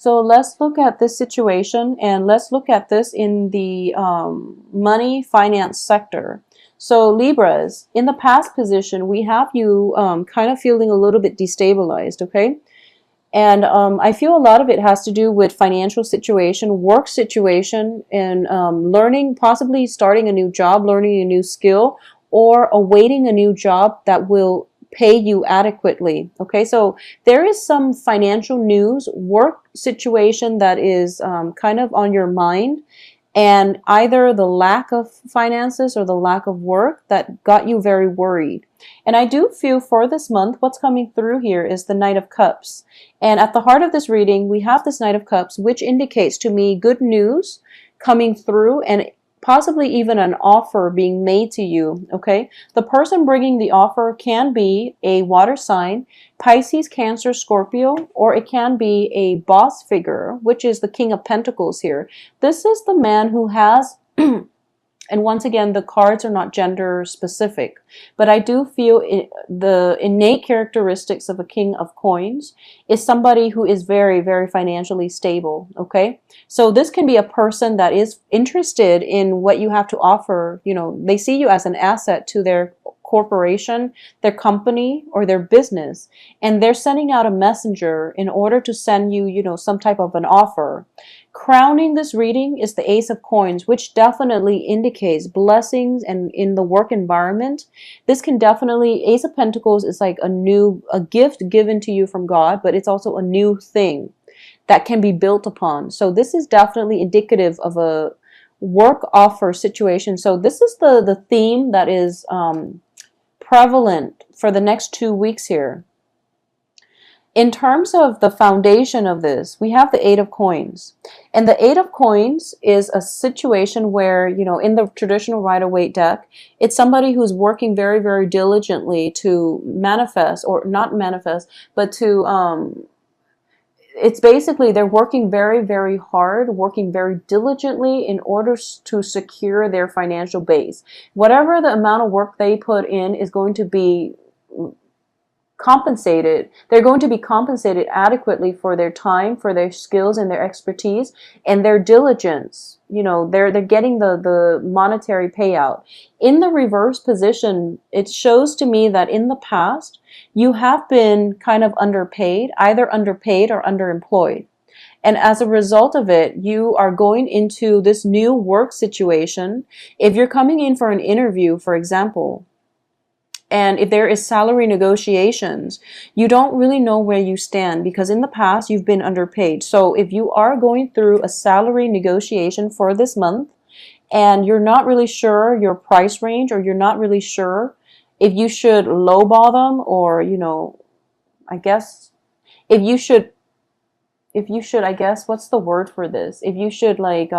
So let's look at this situation, and let's look at this in the money finance sector. So Libras, in the past position, we have you kind of feeling a little bit destabilized, okay? And I feel a lot of it has to do with financial situation, work situation, and learning, possibly starting a new job, learning a new skill, or awaiting a new job that will pay you adequately. Okay, so there is some financial news, work situation that is kind of on your mind, and either the lack of finances or the lack of work that got you very worried. And I do feel for this month, what's coming through here is the Knight of Cups. And at the heart of this reading, we have this Knight of Cups, which indicates to me good news coming through, and possibly even an offer being made to you, okay? The person bringing the offer can be a water sign, Pisces, Cancer, Scorpio, or it can be a boss figure, which is the King of Pentacles here. This is the man who has and once again, the cards are not gender specific, but I do feel the innate characteristics of a King of Coins is somebody who is very, very financially stable, okay? So this can be a person that is interested in what you have to offer. You know, they see you as an asset to their corporation, their company, or their business, and they're sending out a messenger in order to send you, you know, some type of an offer. Crowning this reading is the Ace of Coins, which definitely indicates blessings and in the work environment. This can definitely, Ace of Pentacles is like a gift given to you from God, but it's also a new thing that can be built upon. So this is definitely indicative of a work offer situation. So this is the theme that is prevalent for the next 2 weeks here. In terms of the foundation of this, we have the Eight of Coins. And the Eight of Coins is a situation where, you know, in the traditional Rider-Waite deck, it's somebody who's working very, very diligently to manifest, or not manifest, but to, it's basically they're working very, very hard, working very diligently in order to secure their financial base. Whatever the amount of work they put in is going to be compensated. They're going to be compensated adequately for their time, for their skills and their expertise and their diligence. You know, they're getting the monetary payout. In the reverse position, it shows to me that in the past you have been kind of underpaid, either underpaid or underemployed. And as a result of it, you are going into this new work situation. If you're coming in for an interview, for example, and if there is salary negotiations, you don't really know where you stand because in the past you've been underpaid. So if you are going through a salary negotiation for this month and you're not really sure your price range, or you're not really sure if you should lowball them, or, you know, I guess if you should, I guess, what's the word for this? If you should like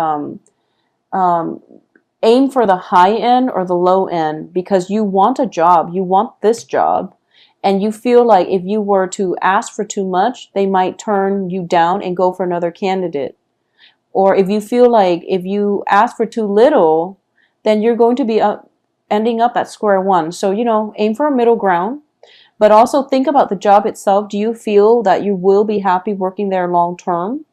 aim for the high end or the low end, because you want a job, you want this job, and you feel like if you were to ask for too much, they might turn you down and go for another candidate. Or if you feel like if you ask for too little, then you're going to be ending up at square one. So, you know, aim for a middle ground, but also think about the job itself. Do you feel that you will be happy working there long term?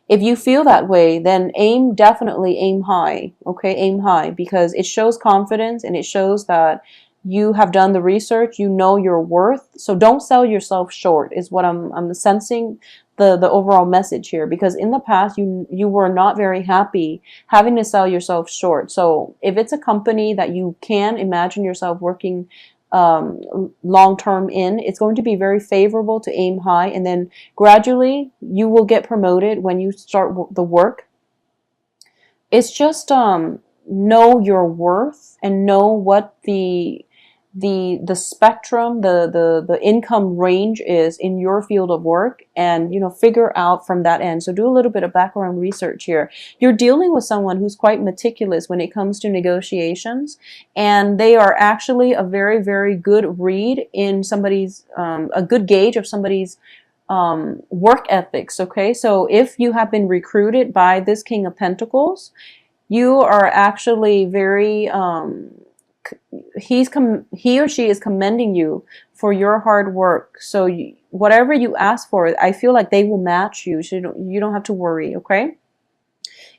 If you feel that way, then definitely aim high, okay? Aim high, because it shows confidence and it shows that you have done the research, you know your worth. So don't sell yourself short is what I'm sensing the overall message here, because in the past you were not very happy having to sell yourself short. So if it's a company that you can imagine yourself working long-term in, it's going to be very favorable to aim high, and then gradually you will get promoted when you start the work. It's just know your worth and know what the spectrum, the income range is in your field of work, and, you know, figure out from that end. So do a little bit of background research here. You're dealing with someone who's quite meticulous when it comes to negotiations, and they are actually a very, very good read in somebody's, a good gauge of somebody's work ethics, okay? So if you have been recruited by this King of Pentacles, you are actually very he or she is commending you for your hard work. So whatever you ask for, I feel like they will match you. So you don't have to worry, okay?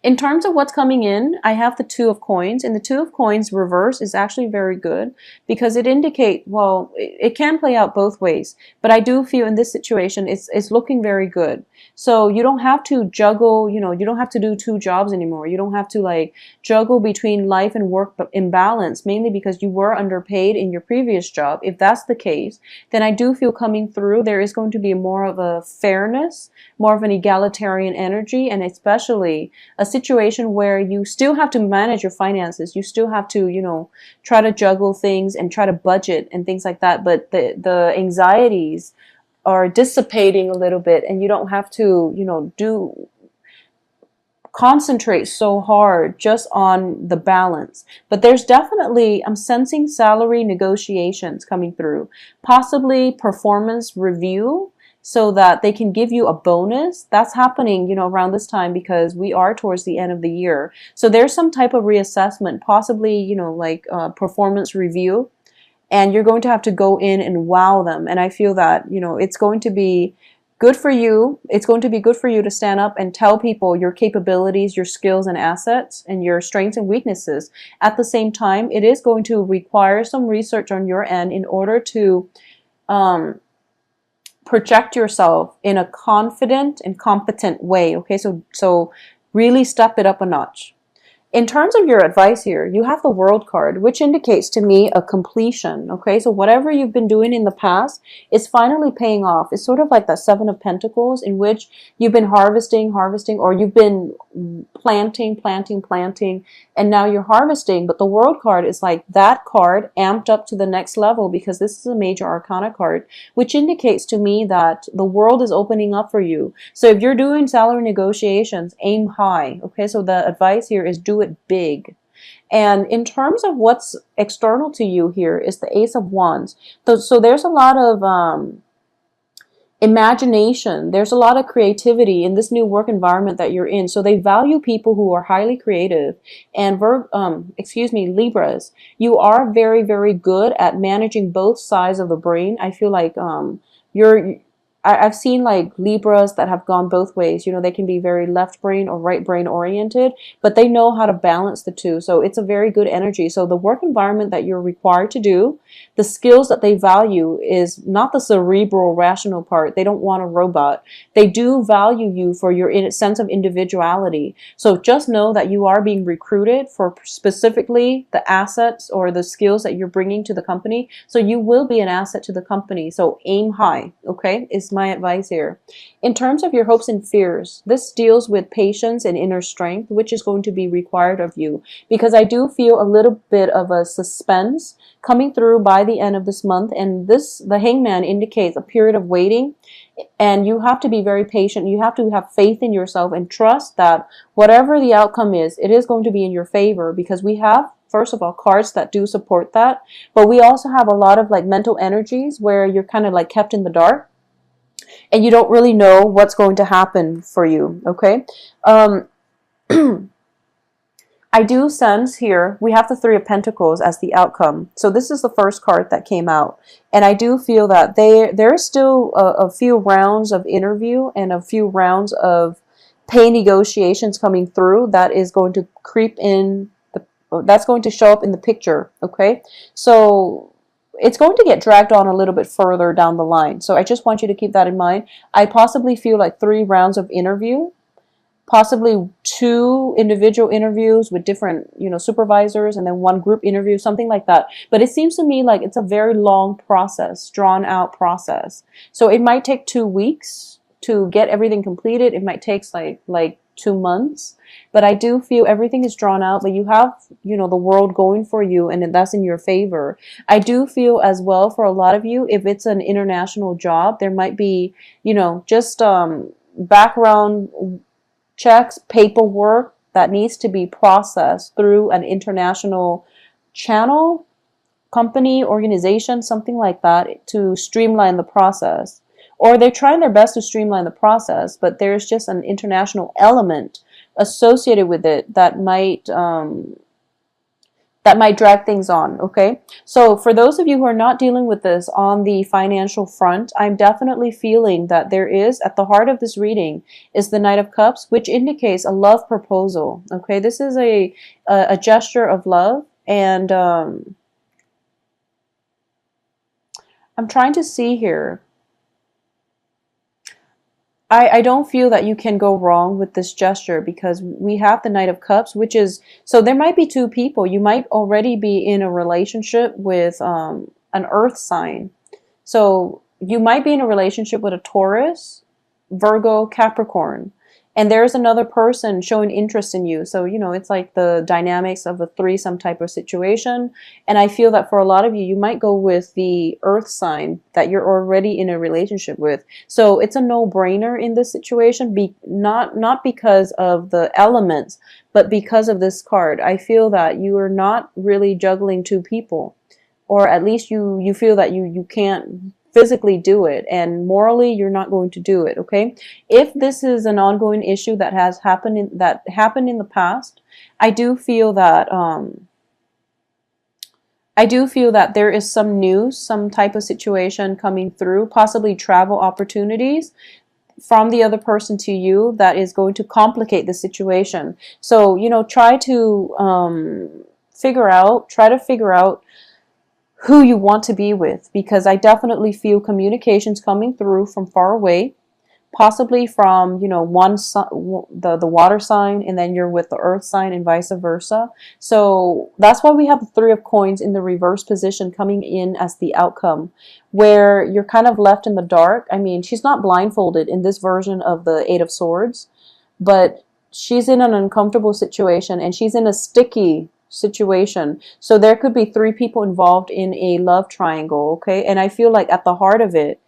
In terms of what's coming in, I have the Two of Coins, and the Two of Coins reverse is actually very good because it indicates, well, it can play out both ways, but I do feel in this situation it's looking very good. So you don't have to juggle, you don't have to do two jobs anymore. You don't have to like juggle between life and work imbalance, mainly because you were underpaid in your previous job. If that's the case, then I do feel coming through, there is going to be more of a fairness, more of an egalitarian energy, and especially a situation where you still have to manage your finances. You still have to, try to juggle things and try to budget and things like that. But the anxieties are dissipating a little bit, and you don't have to, concentrate so hard just on the balance. But there's definitely, I'm sensing salary negotiations coming through, possibly performance review, so that they can give you a bonus. That's happening, around this time because we are towards the end of the year. So there's some type of reassessment, possibly, like performance review, and you're going to have to go in and wow them. And I feel that, it's going to be good for you. It's going to be good for you to stand up and tell people your capabilities, your skills and assets, and your strengths and weaknesses. At the same time, it is going to require some research on your end in order to project yourself in a confident and competent way. Okay, so really step it up a notch. In terms of your advice here, you have the World card, which indicates to me a completion. Okay, so whatever you've been doing in the past is finally paying off. It's sort of like the Seven of Pentacles, in which you've been harvesting, or you've been planting, and now you're harvesting. But the World card is like that card amped up to the next level, because this is a major arcana card, which indicates to me that the world is opening up for you. So if you're doing salary negotiations, aim high. Okay, so the advice here is do it big. And in terms of what's external to you here is the Ace of Wands. So there's a lot of imagination. There's a lot of creativity in this new work environment that you're in. So they value people who are highly creative. And Libras, you are very, very good at managing both sides of the brain. I feel like I've seen like Libras that have gone both ways. They can be very left brain or right brain oriented, but they know how to balance the two. So it's a very good energy. So the work environment that you're required to do, the skills that they value is not the cerebral rational part. They don't want a robot. They do value you for your sense of individuality. So just know that you are being recruited for specifically the assets or the skills that you're bringing to the company. So you will be an asset to the company. So aim high, okay? Is my advice here. In terms of your hopes and fears, this deals with patience and inner strength, which is going to be required of you, because I do feel a little bit of a suspense coming through by the end of this month. And the Hangman indicates a period of waiting, and you have to be very patient. You have to have faith in yourself and trust that whatever the outcome is, it is going to be in your favor, because we have, first of all, cards that do support that, but we also have a lot of like mental energies where you're kind of like kept in the dark and you don't really know what's going to happen for you, okay? I do sense here, we have the Three of Pentacles as the outcome. So this is the first card that came out. And I do feel that there is still a few rounds of interview and a few rounds of pay negotiations coming through that is going to creep in, that's going to show up in the picture, okay? So it's going to get dragged on a little bit further down the line. So I just want you to keep that in mind. I possibly feel like 3 rounds of interview, possibly 2 individual interviews with different, supervisors, and then 1 group interview, something like that. But it seems to me like it's a very long process, drawn out process. So it might take 2 weeks to get everything completed. It might take like 2 months. But I do feel everything is drawn out, but you have, the world going for you, and that's in your favor. I do feel as well for a lot of you, if it's an international job, there might be, just background checks, paperwork that needs to be processed through an international channel, company, organization, something like that, to streamline the process. Or they're trying their best to streamline the process, but there's just an international element associated with it that might that might drag things on, okay? So for those of you who are not dealing with this on the financial front, I'm definitely feeling that there is, at the heart of this reading, is the Knight of Cups, which indicates a love proposal, okay? This is a gesture of love, and I'm trying to see here. I don't feel that you can go wrong with this gesture because we have the Knight of Cups, which is, so there might be two people. You might already be in a relationship with an earth sign. So you might be in a relationship with a Taurus, Virgo, Capricorn, and there's another person showing interest in you. So, you know, it's like the dynamics of a threesome type of situation. And I feel that for a lot of you, you might go with the earth sign that you're already in a relationship with. So it's a no-brainer in this situation, not because of the elements, but because of this card. I feel that you are not really juggling two people, or at least you feel that you can't physically do it, and morally you're not going to do it, okay? If this is an ongoing issue that has happened in the past, I do feel that there is some news, some type of situation coming through, possibly travel opportunities from the other person to you that is going to complicate the situation. So, you know, try to figure out who you want to be with, because I definitely feel communications coming through from far away, possibly from, you know, the water sign, and then you're with the earth sign and vice versa. So that's why we have the Three of Coins in the reverse position coming in as the outcome, where you're kind of left in the dark. I mean, she's not blindfolded in this version of the Eight of Swords, but she's in an uncomfortable situation, and she's in a sticky situation. So there could be three people involved in a love triangle, okay? And I feel like at the heart of it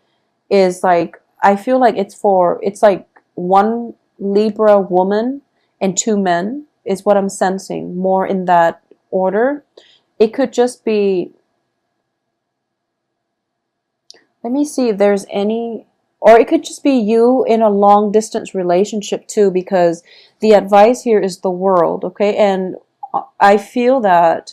is like, I feel like it's like one Libra woman and two men is what I'm sensing, more in that order. It could just be, let me see if there's any, or it could just be you in a long distance relationship too, because the advice here is the World, okay? And I feel that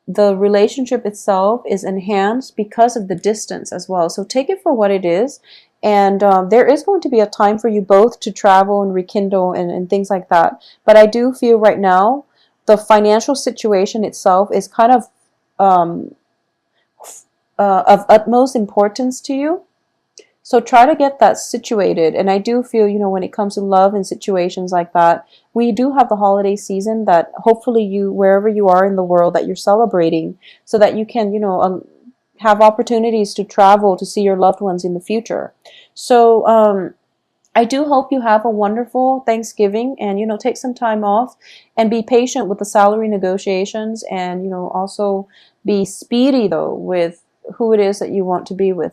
the relationship itself is enhanced because of the distance as well. So take it for what it is. And there is going to be a time for you both to travel and rekindle and things like that. But I do feel right now the financial situation itself is kind of utmost importance to you. So try to get that situated. And I do feel, you know, when it comes to love and situations like that, we do have the holiday season that hopefully you, wherever you are in the world, that you're celebrating, so that you can, you know, have opportunities to travel to see your loved ones in the future. So I do hope you have a wonderful Thanksgiving, and, you know, take some time off and be patient with the salary negotiations, and, you know, also be speedy though with who it is that you want to be with.